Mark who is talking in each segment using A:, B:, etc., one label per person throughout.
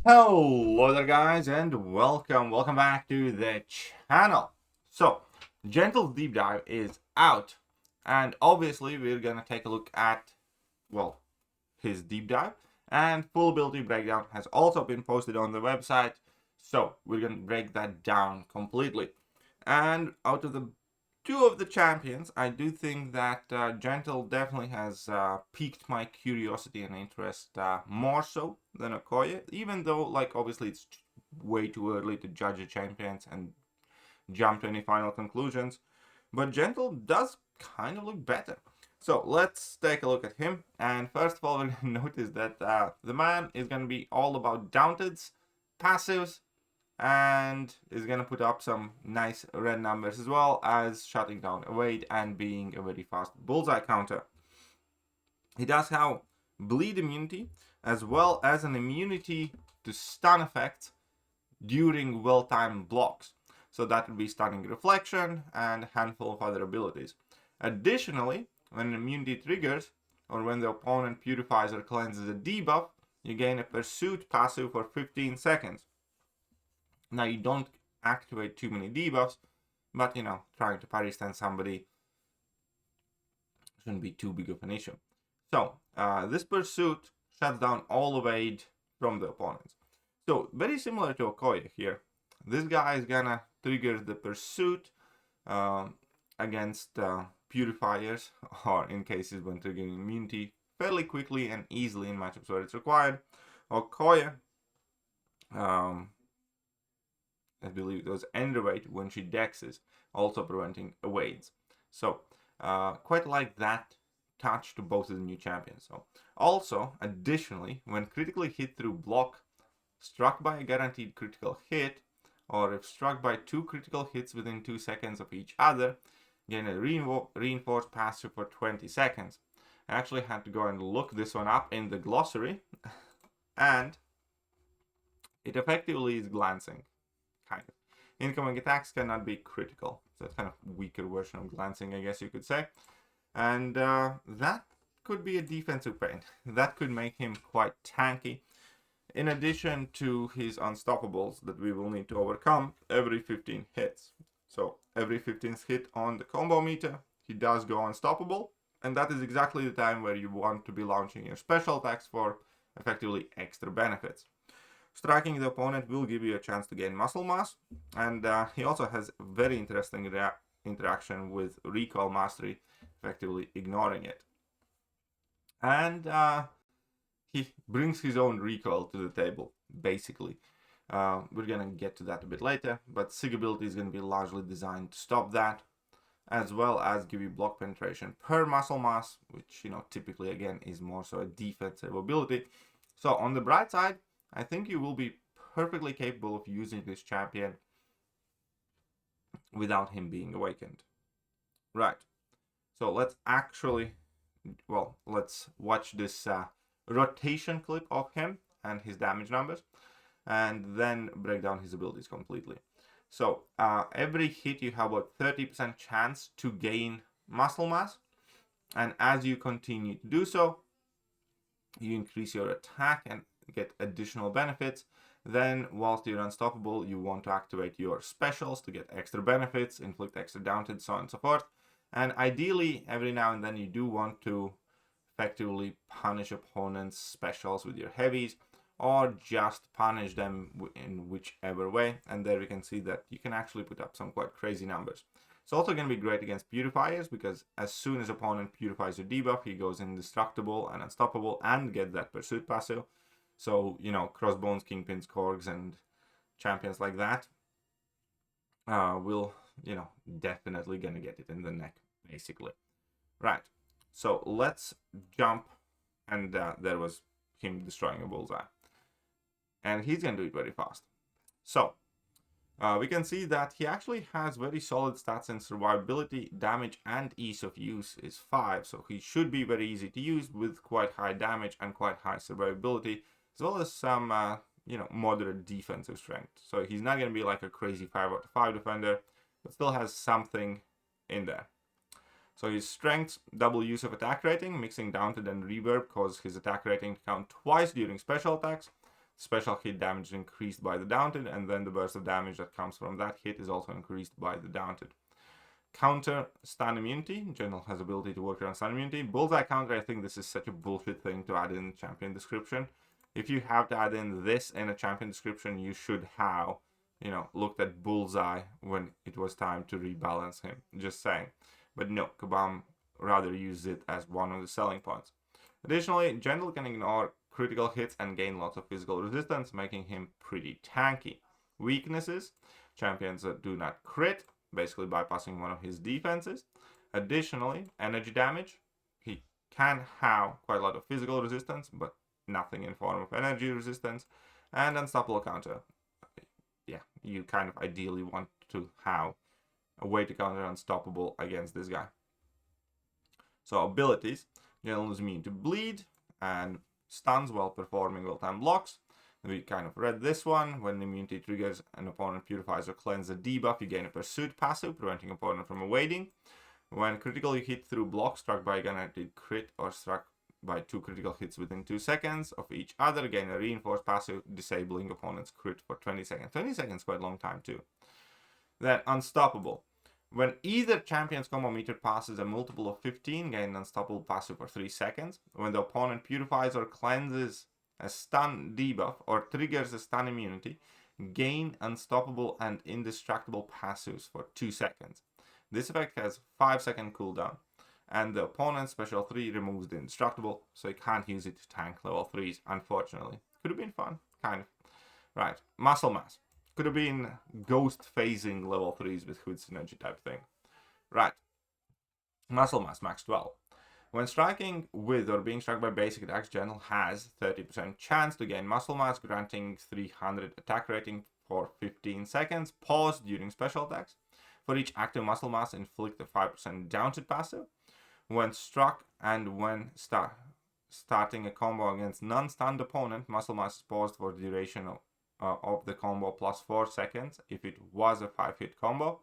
A: Hello there guys and welcome back to the channel. So, Gentle Deep Dive is out and obviously we're gonna take a look at, well, his deep dive, and full ability breakdown has also been posted on the website, so we're gonna break that down completely. And out of the two of the champions, I do think that Gentle definitely has piqued my curiosity and interest more so than Okoye, even though, like, obviously it's way too early to judge the champions and jump to any final conclusions. But Gentle does kind of look better. So let's take a look at him. And first of all, we're going to notice that the man is going to be all about downteds, passives, and is going to put up some nice red numbers as well as shutting down evade and being a very fast bullseye counter. He does have bleed immunity as well as an immunity to stun effects during well-timed blocks. So that would be stunning reflection and a handful of other abilities. Additionally, when an immunity triggers or when the opponent purifies or cleanses a debuff, you gain a pursuit passive for 15 seconds. Now you don't activate too many debuffs, but trying to parry stand somebody shouldn't be too big of an issue. So this pursuit shuts down all evade from the opponents. So very similar to Okoye here. This guy is gonna trigger the pursuit against purifiers, or in cases when triggering immunity, fairly quickly and easily in matchups where it's required. Okoye, I believe it was Enderweight when she dexes, also preventing evades. So quite like that touch to both of the new champions. So also, additionally, when critically hit through block, struck by a guaranteed critical hit, or if struck by 2 critical hits within 2 seconds of each other, gain a reinforced passive for 20 seconds. I actually had to go and look this one up in the glossary, and it effectively is glancing, kind of. Incoming attacks cannot be critical, so it's kind of weaker version of glancing, I guess you could say. And that could be a defensive pain. That could make him quite tanky, in addition to his unstoppables that we will need to overcome every 15 hits. So every 15th hit on the combo meter, he does go unstoppable, and that is exactly the time where you want to be launching your special attacks for effectively extra benefits. Striking the opponent will give you a chance to gain muscle mass, and he also has very interesting interaction with Recoil Mastery, effectively ignoring it. And he brings his own recoil to the table, basically. We're gonna get to that a bit later, but Sig ability is gonna be largely designed to stop that, as well as give you block penetration per muscle mass, which typically again is more so a defensive ability. So on the bright side, I think you will be perfectly capable of using this champion without him being awakened. Right. So let's watch this rotation clip of him and his damage numbers, and then break down his abilities completely. So every hit you have a 30% chance to gain muscle mass, and as you continue to do so, you increase your attack and get additional benefits. Then whilst you're unstoppable, you want to activate your specials to get extra benefits, inflict extra downtid, so on and so forth. And ideally, every now and then you do want to effectively punish opponents' specials with your heavies, or just punish them in whichever way. And there we can see that you can actually put up some quite crazy numbers. It's also going to be great against purifiers, because as soon as opponent purifies your debuff, he goes indestructible and unstoppable and get that pursuit passive. So, crossbones, kingpins, korgs, and champions like that will, definitely gonna get it in the neck, basically. Right. So let's jump, and there was him destroying a bullseye. And he's gonna do it very fast. So we can see that he actually has very solid stats in survivability, damage, and ease of use is 5. So he should be very easy to use with quite high damage and quite high survivability, as well as some moderate defensive strength. So he's not going to be like a crazy 5 out of 5 defender, but still has something in there. So his strengths, double use of attack rating, mixing downtid and reverb causes his attack rating to count twice during special attacks. special hit damage is increased by the daunted, and then the burst of damage that comes from that hit is also increased by the daunted. Counter stun immunity. General has ability to work around stun immunity. Bullseye counter, I think this is such a bullshit thing to add in champion description. If you have to add in this in a champion description, you should have, looked at Bullseye when it was time to rebalance him. Just saying. But no, Kabam rather use it as one of the selling points. Additionally, General can ignore critical hits and gain lots of physical resistance, making him pretty tanky. Weaknesses: champions that do not crit, basically bypassing one of his defenses. Additionally, energy damage. He can have quite a lot of physical resistance, but nothing in form of energy resistance. And unstoppable counter. Yeah, you kind of ideally want to have a way to counter unstoppable against this guy. So abilities. General is immune to bleed and stuns while performing well-timed blocks. We kind of read this one. When immunity triggers, an opponent purifies or cleanses a debuff, you gain a pursuit passive, preventing opponent from evading. When critically hit through block, struck by a guaranteed crit, or struck by 2 critical hits within 2 seconds of each other, gain a reinforced passive, disabling opponent's crit for 20 seconds. 20 seconds, quite a long time too. Then unstoppable. When either champion's combo meter passes a multiple of 15, gain an unstoppable passive for 3 seconds. When the opponent purifies or cleanses a stun debuff or triggers a stun immunity, gain unstoppable and indestructible passives for 2 seconds. This effect has 5-second cooldown, and the opponent's special 3 removes the indestructible, so you can't use it to tank level 3s, unfortunately. Could have been fun, kind of. Right, muscle mass. Could have been ghost phasing level 3s with hood synergy type thing. Right. Muscle mass, max 12. When striking with or being struck by basic attacks, General has 30% chance to gain muscle mass, granting 300 attack rating for 15 seconds. Pause during special attacks. For each active muscle mass, inflict a 5% daunted passive. When struck and when starting a combo against non-stunned opponent, muscle mass is paused for the duration of the combo plus 4 seconds if it was a 5-hit combo.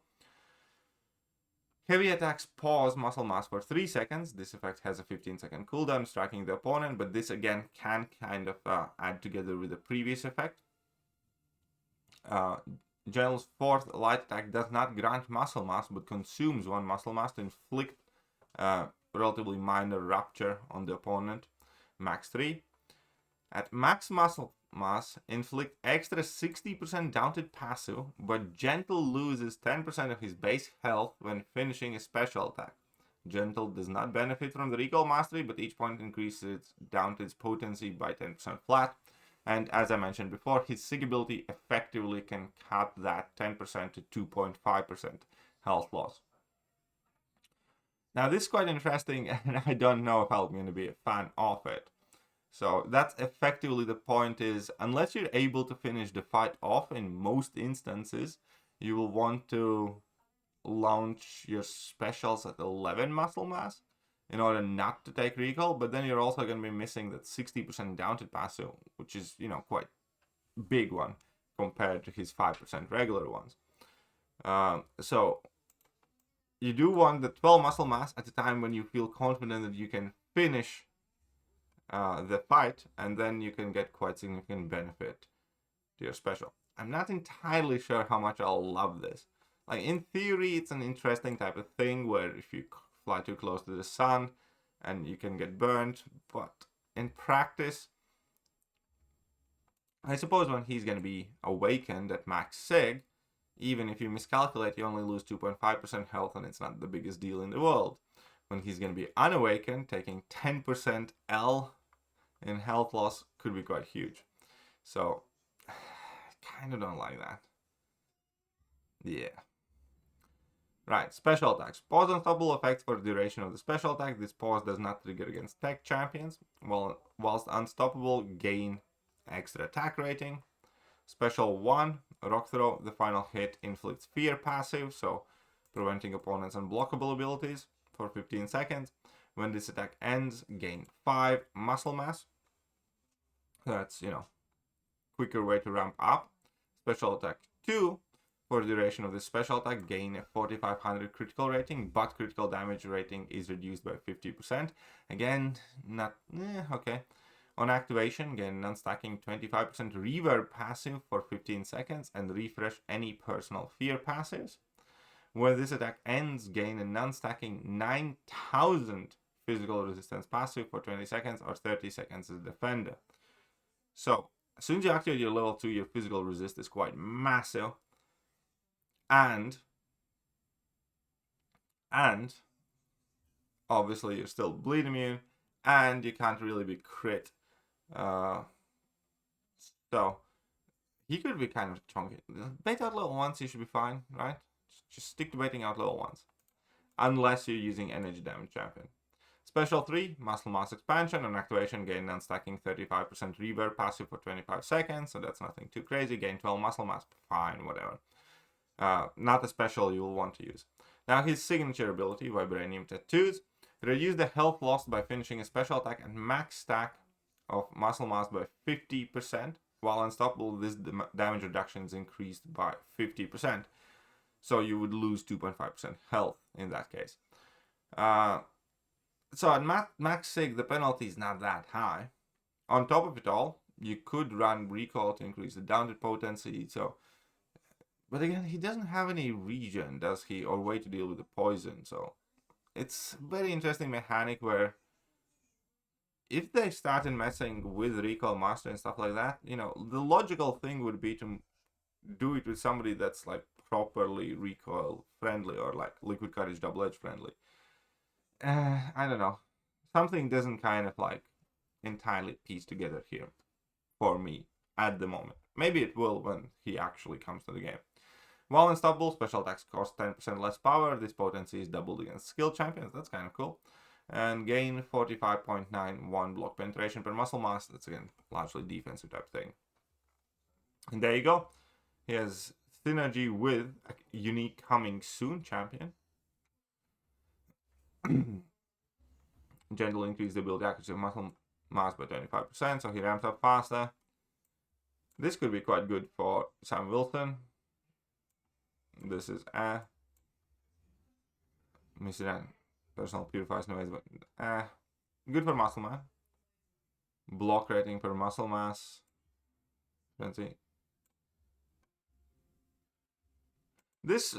A: Heavy attacks pause muscle mass for 3 seconds. This effect has a 15-second cooldown, striking the opponent, but this again can kind of add together with the previous effect. General's 4th light attack does not grant muscle mass, but consumes 1 muscle mass to inflict relatively minor rupture on the opponent, max 3. At max muscle mass, inflict extra 60% daunted passive, but Gentle loses 10% of his base health when finishing a special attack. Gentle does not benefit from the Recoil mastery, but each point increases Daunted's potency by 10% flat. And as I mentioned before, his Sig ability effectively can cut that 10% to 2.5% health loss. Now this is quite interesting, and I don't know if I'm going to be a fan of it. So that's effectively the point is, unless you're able to finish the fight off in most instances, you will want to launch your specials at 11 muscle mass in order not to take recoil, but then you're also going to be missing that 60% daunted passive, which is, quite big one compared to his 5% regular ones. So you do want the 12 muscle mass at the time when you feel confident that you can finish the fight, and then you can get quite significant benefit to your special. I'm not entirely sure how much I'll love this. Like, in theory, it's an interesting type of thing where if you fly too close to the sun and you can get burned, but in practice, I suppose when he's going to be awakened at max Sig, even if you miscalculate, you only lose 2.5% health, and it's not the biggest deal in the world. When he's going to be unawakened, taking 10% L in health loss could be quite huge. So, I kind of don't like that. Yeah. Right, special attacks. Pause unstoppable effects for the duration of the special attack. This pause does not trigger against tech champions, whilst unstoppable gain extra attack rating. Special 1, rock throw. The final hit inflicts fear passive, so preventing opponents' unblockable abilities for 15 seconds. When this attack ends, gain 5 muscle mass. That's, quicker way to ramp up. Special attack 2, for the duration of this special attack, gain a 4500 critical rating, but critical damage rating is reduced by 50%. Again, not, okay. On activation, gain non-stacking 25% reverb passive for 15 seconds and refresh any personal fear passives. When this attack ends, gain a non-stacking 9000 physical resistance passive for 20 seconds or 30 seconds as a defender. So, as soon as you activate your level 2, your physical resist is quite massive. And obviously you're still bleed immune, and you can't really be crit. So he could be kind of chunky. Bait out level 1s, you should be fine, right? Just stick to baiting out level 1s. Unless you're using energy damage champion. Special 3, muscle mass expansion. On activation, gain non-stacking 35% reverb passive for 25 seconds. So that's nothing too crazy. Gain 12 muscle mass. Fine, whatever. Not a special you will want to use. Now his signature ability, Vibranium Tattoos. Reduce the health lost by finishing a special attack and max stack of muscle mass by 50%. While unstoppable, this damage reduction is increased by 50%. So you would lose 2.5% health in that case. So at max sig, the penalty is not that high. On top of it all, you could run Recoil to increase the downed potency. So, but again, he doesn't have any regen, does he? Or way to deal with the poison. So it's a very interesting mechanic where if they started messing with Recoil Master and stuff like that, you know, the logical thing would be to do it with somebody that's like properly recoil friendly or like Liquid Courage Double Edge friendly. I don't know. Something doesn't kind of like entirely piece together here for me at the moment. Maybe it will when he actually comes to the game. While unstoppable, special attacks cost 10% less power. This potency is doubled against skill champions. That's kind of cool. And gain 45.91 block penetration per muscle mass. That's again largely defensive type thing. And there you go. He has synergy with a unique coming soon champion. Gentle increase the ability accuracy of muscle mass by 25%, so he ramps up faster. This could be quite good for Sam Wilson. This is Missing personal purifies no ways, but good for muscle mass. Block rating per muscle mass. Let's see. This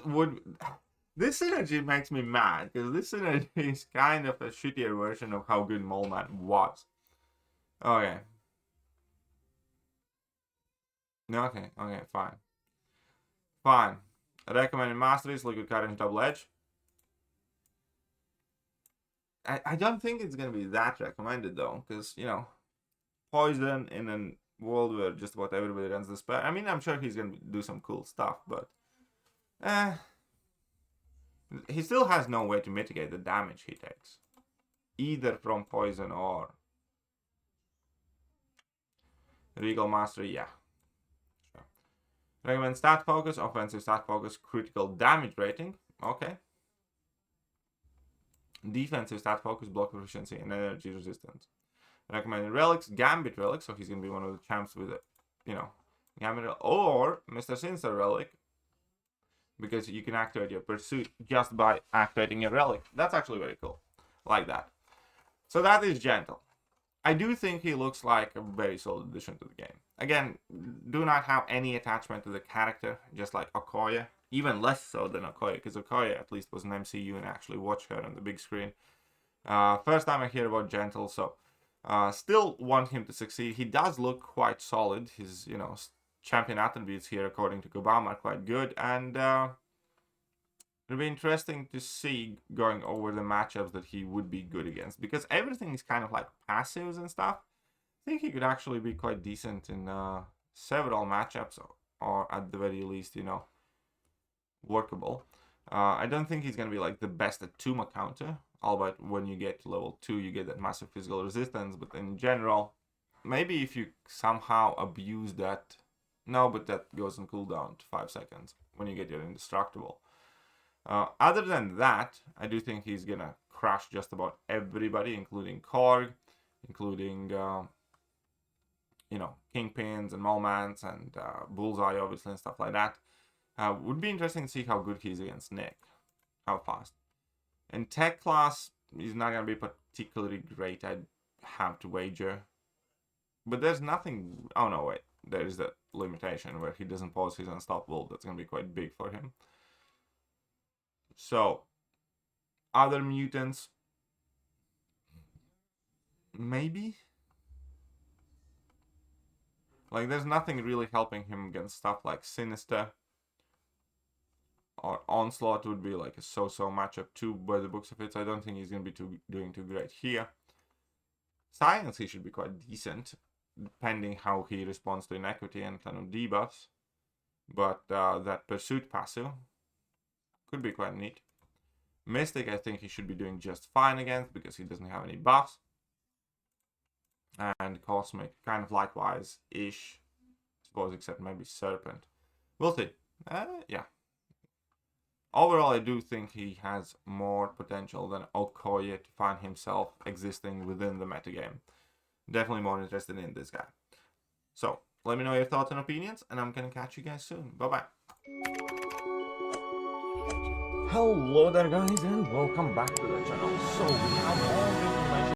A: synergy makes me mad, because this synergy is kind of a shittier version of how good Moleman was. Okay. Okay, fine. Fine. Recommended masteries, Liquid Courage Double Edge. I don't think it's going to be that recommended, though, because, you know, Poison in a world where just about everybody runs the spell. I mean, I'm sure he's going to do some cool stuff, but he still has no way to mitigate the damage he takes, either from poison or Regal Mastery. Yeah, sure. Recommend stat focus, offensive stat focus, critical damage rating. Okay. Defensive stat focus, block proficiency, and energy resistance. Recommended relics, Gambit relic, so he's gonna be one of the champs with it, you know, Gambit relic, or Mr. Sinister relic, because you can activate your pursuit just by activating your relic. That's actually very cool. Like that. So that is Gentle. I do think he looks like a very solid addition to the game. Again, do not have any attachment to the character, just like Okoye. Even less so than Okoye, because Okoye at least was an MCU and actually watched her on the big screen. First time I hear about Gentle, so still want him to succeed. He does look quite solid. His, you know, champion attributes here, according to Kobama, are quite good, and it'll be interesting to see going over the matchups that he would be good against, because everything is kind of like passives and stuff. I think he could actually be quite decent in several matchups, or at the very least, you know, workable. I don't think he's going to be like the best at Tuma counter, albeit when you get to level 2 you get that massive physical resistance, but in general, maybe if you somehow abuse that, no, but that goes on cooldown to 5 seconds when you get your indestructible. Other than that, I do think he's going to crush just about everybody, including Korg, including, you know, Kingpins and Molmans and Bullseye, obviously, and stuff like that. Would be interesting to see how good he is against Nick. How fast. In tech class, he's not going to be particularly great, I'd have to wager. But there's nothing... Oh, no, wait. There is that limitation where he doesn't pause his unstoppable. That's going to be quite big for him. So, other mutants... Maybe? Like, there's nothing really helping him against stuff like Sinister. Or Onslaught would be like a so-so matchup too, by the books of it. So I don't think he's going to be doing too great here. Science, he should be quite decent, depending how he responds to inequity and kind of debuffs. But that Pursuit passive could be quite neat. Mystic, I think he should be doing just fine against, because he doesn't have any buffs. And Cosmic, kind of likewise-ish. I suppose, except maybe Serpent. We'll see. Yeah. Overall, I do think he has more potential than Okoye to find himself existing within the metagame. Definitely more interested in this guy. So, let me know your thoughts and opinions, and I'm gonna catch you guys soon. Bye-bye. Hello there, guys, and welcome back to the channel. So, we have all the information